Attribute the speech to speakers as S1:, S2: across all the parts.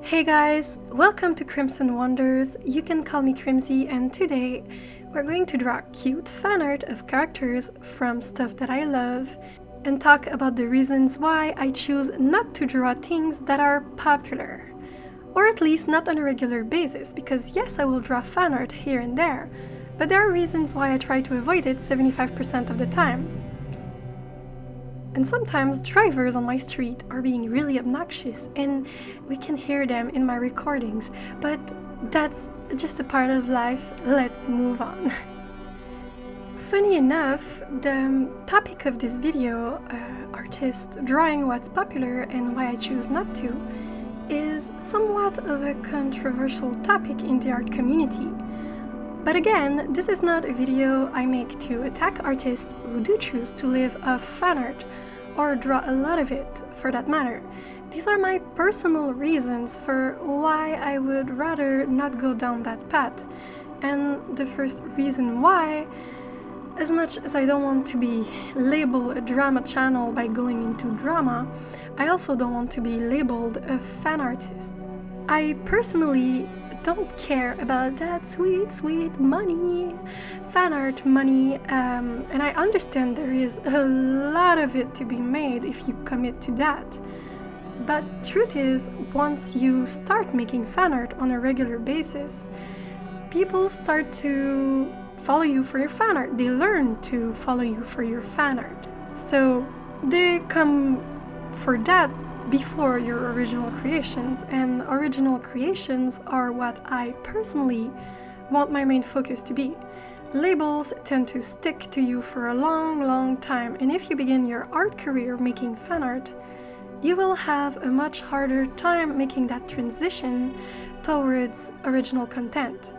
S1: Hey guys, welcome to Crimson Wonders. You can call me Crimsy, and today we're going to draw cute fan art of characters from stuff that I love and talk about the reasons why I choose not to draw things that are popular. Or at least not on a regular basis, because yes, I will draw fan art here and there, but there are reasons why I try to avoid it 75% of the time. And sometimes drivers on my street are being really obnoxious and we can hear them in my recordings, but that's just a part of life. Let's move on. Funny enough, the topic of this video, artists drawing what's popular and why I choose not to, is somewhat of a controversial topic in the art community. But again, this is not a video I make to attack artists who do choose to live off fan art, or draw a lot of it, for that matter. These are my personal reasons for why I would rather not go down that path. And the first reason why, as much as I don't want to be labeled a drama channel by going into drama, I also don't want to be labeled a fan artist. I personally don't care about that sweet money, fan art money, and I understand there is a lot of it to be made if you commit to that. But truth is, once you start making fan art on a regular basis, people start to follow you for your fan art. They learn to follow you for your fan art. So they come for that before your original creations, and original creations are what I personally want my main focus to be. Labels tend to stick to you for a long time, and if you begin your art career making fan art, you will have a much harder time making that transition towards original content.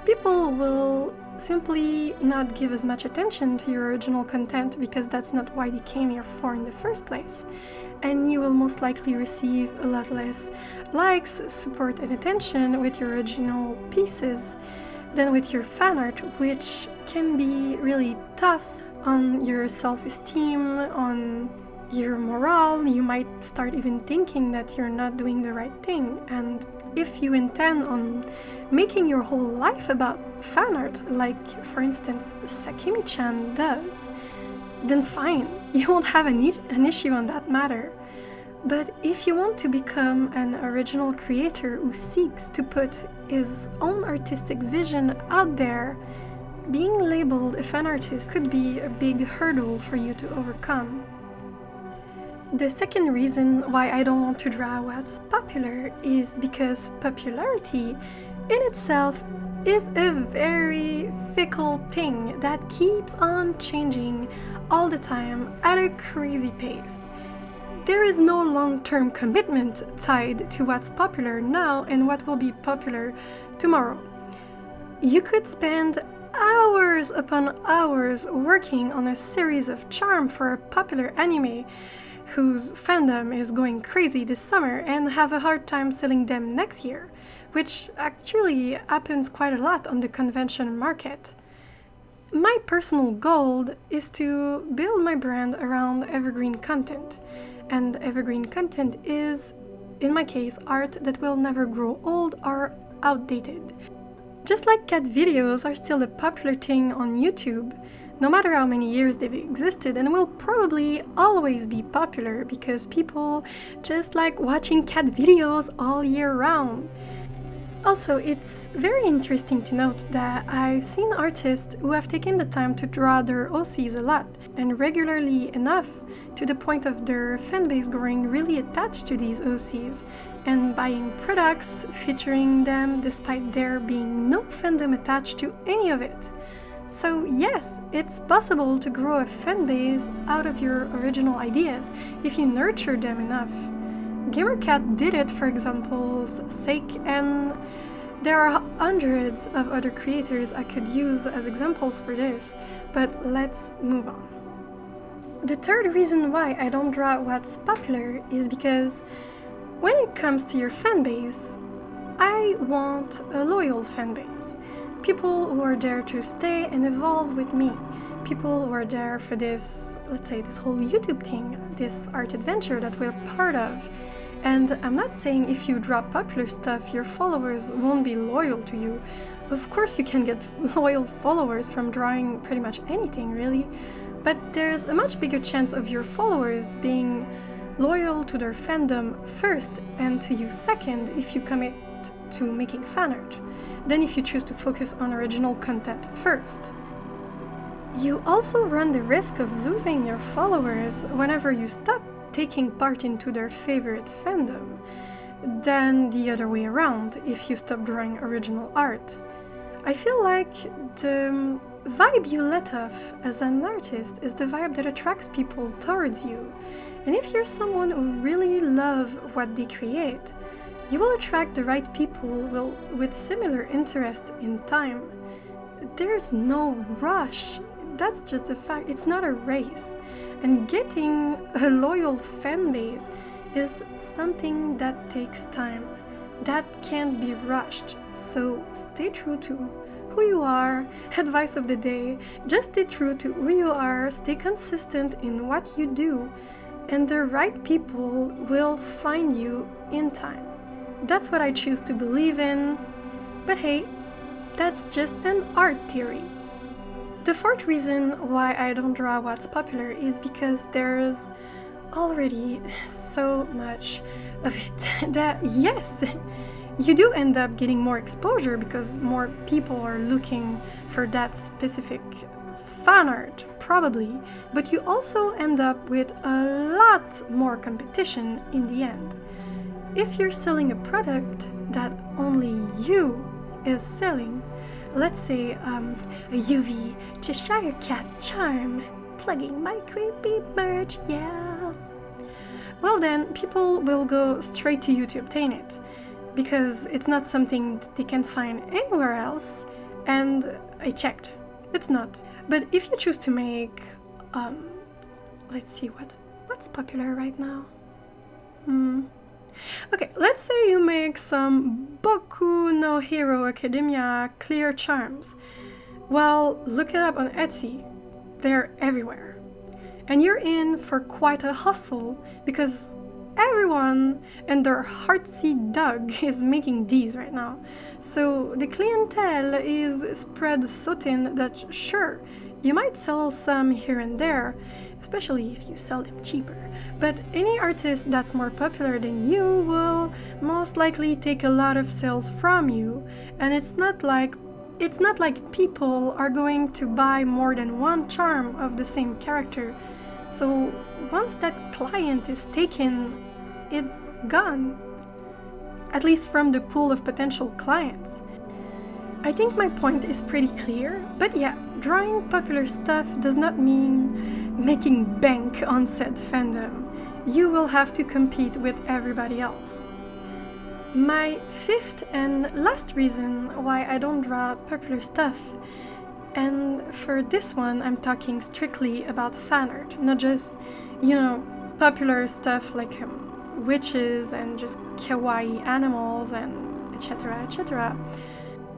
S1: People will simply not give as much attention to your original content because that's not why they came here for in the first place. And you will most likely receive a lot less likes, support, and attention with your original pieces than with your fan art, which can be really tough on your self-esteem, on your morale. You might start even thinking that you're not doing the right thing. And if you intend on making your whole life about fan art, like for instance Sakimi-chan does, then fine, you won't have an issue on that matter. But if you want to become an original creator who seeks to put his own artistic vision out there, being labeled a fan artist could be a big hurdle for you to overcome. The second reason why I don't want to draw what's popular is because popularity in itself is a very fickle thing that keeps on changing all the time at a crazy pace. There is no long-term commitment tied to what's popular now and what will be popular tomorrow. You could spend hours upon hours working on a series of charm for a popular anime whose fandom is going crazy this summer and have a hard time selling them next year, which actually happens quite a lot on the convention market. My personal goal is to build my brand around evergreen content, and evergreen content is, in my case, art that will never grow old or outdated. Just like cat videos are still a popular thing on YouTube, no matter how many years they've existed, and will probably always be popular because people just like watching cat videos all year round. Also, it's very interesting to note that I've seen artists who have taken the time to draw their OCs a lot, and regularly enough, to the point of their fanbase growing really attached to these OCs, and buying products featuring them despite there being no fandom attached to any of it. So yes, it's possible to grow a fanbase out of your original ideas if you nurture them enough. GamerCat did it for example's sake, and there are hundreds of other creators I could use as examples for this, but let's move on. The third reason why I don't draw what's popular is because when it comes to your fanbase, I want a loyal fanbase. People who are there to stay and evolve with me. People who are there for this, let's say, this whole YouTube thing, this art adventure that we're part of. And I'm not saying if you drop popular stuff, your followers won't be loyal to you. Of course, you can get loyal followers from drawing pretty much anything, really. But there's a much bigger chance of your followers being loyal to their fandom first and to you second if you commit to making fan art, than if you choose to focus on original content first. You also run the risk of losing your followers whenever you stop taking part into their favorite fandom, than the other way around if you stop drawing original art. I feel like the vibe you let off as an artist is the vibe that attracts people towards you. And if you're someone who really loves what they create, you will attract the right people with similar interests in time. There's no rush. That's just a fact. It's not a race. And getting a loyal fan base is something that takes time. That can't be rushed. So stay true to who you are. Advice of the day: just stay true to who you are, stay consistent in what you do, and the right people will find you in time. That's what I choose to believe in. But hey, that's just an art theory. The fourth reason why I don't draw what's popular is because there's already so much of it that, yes, you do end up getting more exposure because more people are looking for that specific fan art, probably, but you also end up with a lot more competition in the end. If you're selling a product that only you is selling, let's say a UV Cheshire Cat charm, plugging my creepy merch, yeah. Well then, people will go straight to you to obtain it, because it's not something that they can find anywhere else, and I checked, it's not. But if you choose to make, let's see, what's popular right now? Okay, let's say you make some Boku no Hero Academia clear charms. Well, look it up on Etsy. They're everywhere. And you're in for quite a hustle because everyone and their heartseed dog is making these right now. So the clientele is spread so thin that sure, you might sell some here and there, especially if you sell them cheaper. But any artist that's more popular than you will most likely take a lot of sales from you, and it's not like people are going to buy more than one charm of the same character. So once that client is taken, it's gone. At least from the pool of potential clients. I think my point is pretty clear, but yeah, drawing popular stuff does not mean making bank on said fandom. You will have to compete with everybody else. My fifth and last reason why I don't draw popular stuff, and for this one I'm talking strictly about fan art, not just, popular stuff like witches and just kawaii animals and etc. etc.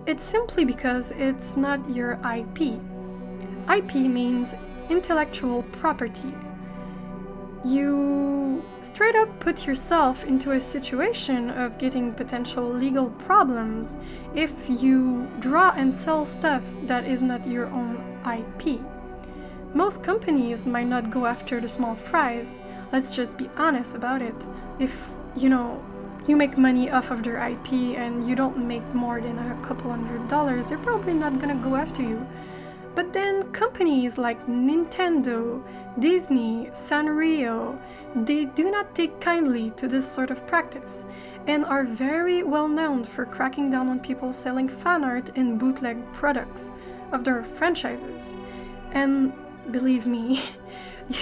S1: It's simply because it's not your IP. IP means intellectual property. You straight up put yourself into a situation of getting potential legal problems if you draw and sell stuff that is not your own IP. Most companies might not go after the small fries. Let's just be honest about it. If, you make money off of their IP and you don't make more than a couple $100, they're probably not gonna go after you. But then companies like Nintendo, Disney, Sanrio, they do not take kindly to this sort of practice and are very well known for cracking down on people selling fan art and bootleg products of their franchises. And believe me,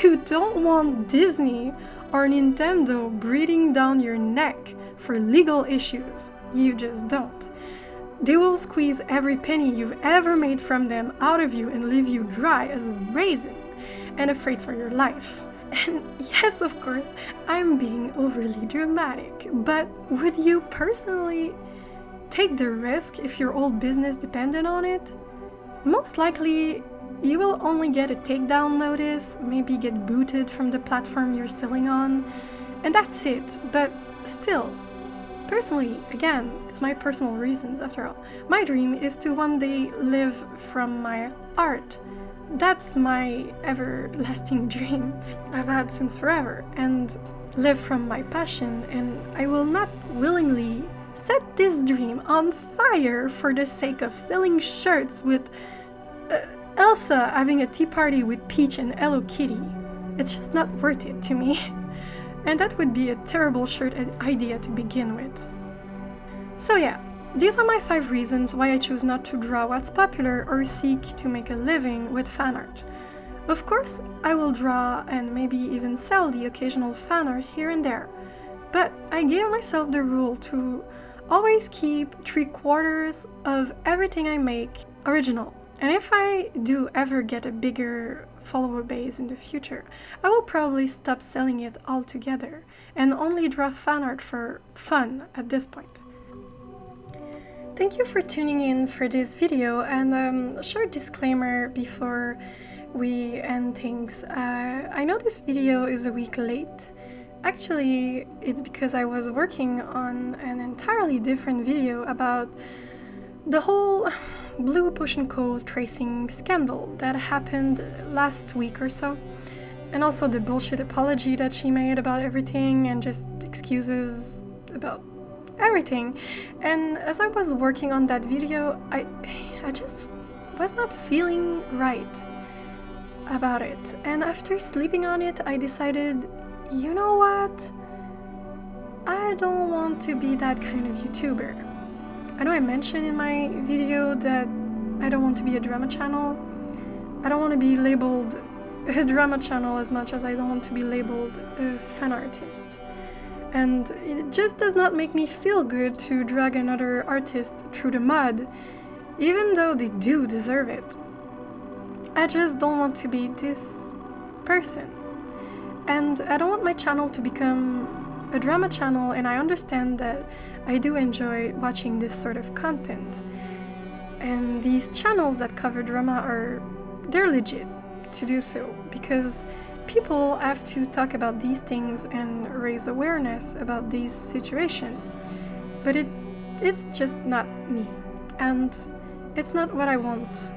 S1: you don't want Disney or Nintendo breathing down your neck for legal issues. You just don't. They will squeeze every penny you've ever made from them out of you and leave you dry as a raisin and afraid for your life. And yes, of course, I'm being overly dramatic, but would you personally take the risk if your old business depended on it? Most likely, you will only get a takedown notice, maybe get booted from the platform you're selling on, and that's it. But still, personally, again, it's my personal reasons after all. My dream is to one day live from my art. That's my everlasting dream I've had since forever, and live from my passion, and I will not willingly set this dream on fire for the sake of selling shirts with Elsa having a tea party with Peach and Hello Kitty. It's just not worth it to me. And that would be a terrible shirt idea to begin with. So yeah, these are my 5 reasons why I choose not to draw what's popular or seek to make a living with fan art. Of course, I will draw and maybe even sell the occasional fan art here and there, but I gave myself the rule to always keep 3/4 of everything I make original. And if I do ever get a bigger follower base in the future, I will probably stop selling it altogether and only draw fan art for fun at this point. Thank you for tuning in for this video, and a short disclaimer before we end things. I know this video is a week late. Actually, it's because I was working on an entirely different video about the whole BluePotionCo tracing scandal that happened last week or so, and also the bullshit apology that she made about everything and just excuses about everything. And as I was working on that video, I just was not feeling right about it. And after sleeping on it, I decided, you know what? I don't want to be that kind of YouTuber. I know I mentioned in my video that I don't want to be a drama channel. I don't want to be labeled a drama channel as much as I don't want to be labeled a fan artist. And it just does not make me feel good to drag another artist through the mud, even though they do deserve it. I just don't want to be this person. And I don't want my channel to become a drama channel, and I understand that I do enjoy watching this sort of content. And these channels that cover drama they're legit to do so, because people have to talk about these things and raise awareness about these situations. But it's just not me, and it's not what I want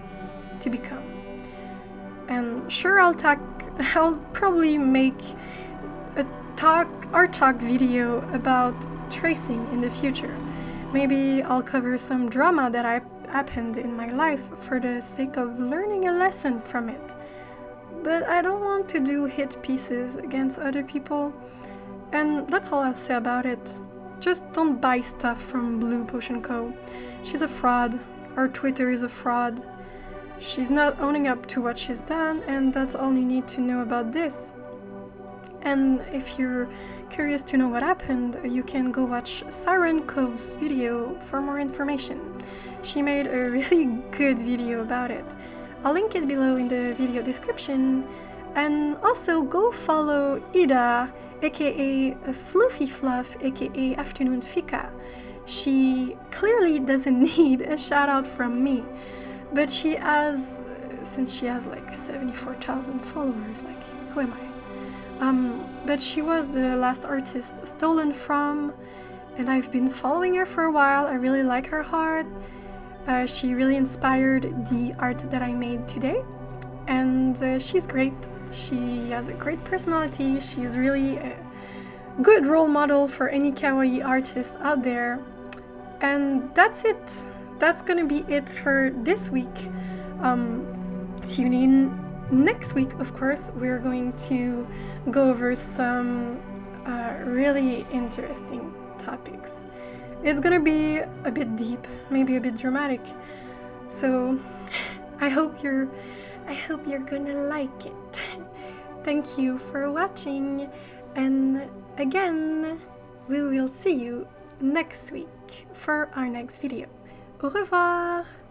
S1: to become. And sure, I'll probably make a art talk video about tracing in the future. Maybe I'll cover some drama that happened in my life for the sake of learning a lesson from it. But I don't want to do hit pieces against other people, and that's all I'll say about it. Just don't buy stuff from BluePotionCo. She's a fraud. Her Twitter is a fraud. She's not owning up to what she's done, and that's all you need to know about this. And if you're curious to know what happened, you can go watch Siren Cove's video for more information. She made a really good video about it. I'll link it below in the video description. And also go follow Ida, aka Fluffy Fluff, aka Afternoon Fika. She clearly doesn't need a shout out from me, but since she has like 74,000 followers, like, who am I? But she was the last artist stolen from, and I've been following her for a while. I really like her art. She really inspired the art that I made today, and she's great. She has a great personality. She's really a good role model for any kawaii artist out there. And that's it. That's gonna be it for this week. Tune in next week, of course. We're going to go over some really interesting topics. It's gonna be a bit deep, maybe a bit dramatic. So I hope you're gonna like it. Thank you for watching, and again, we will see you next week for our next video. Au revoir!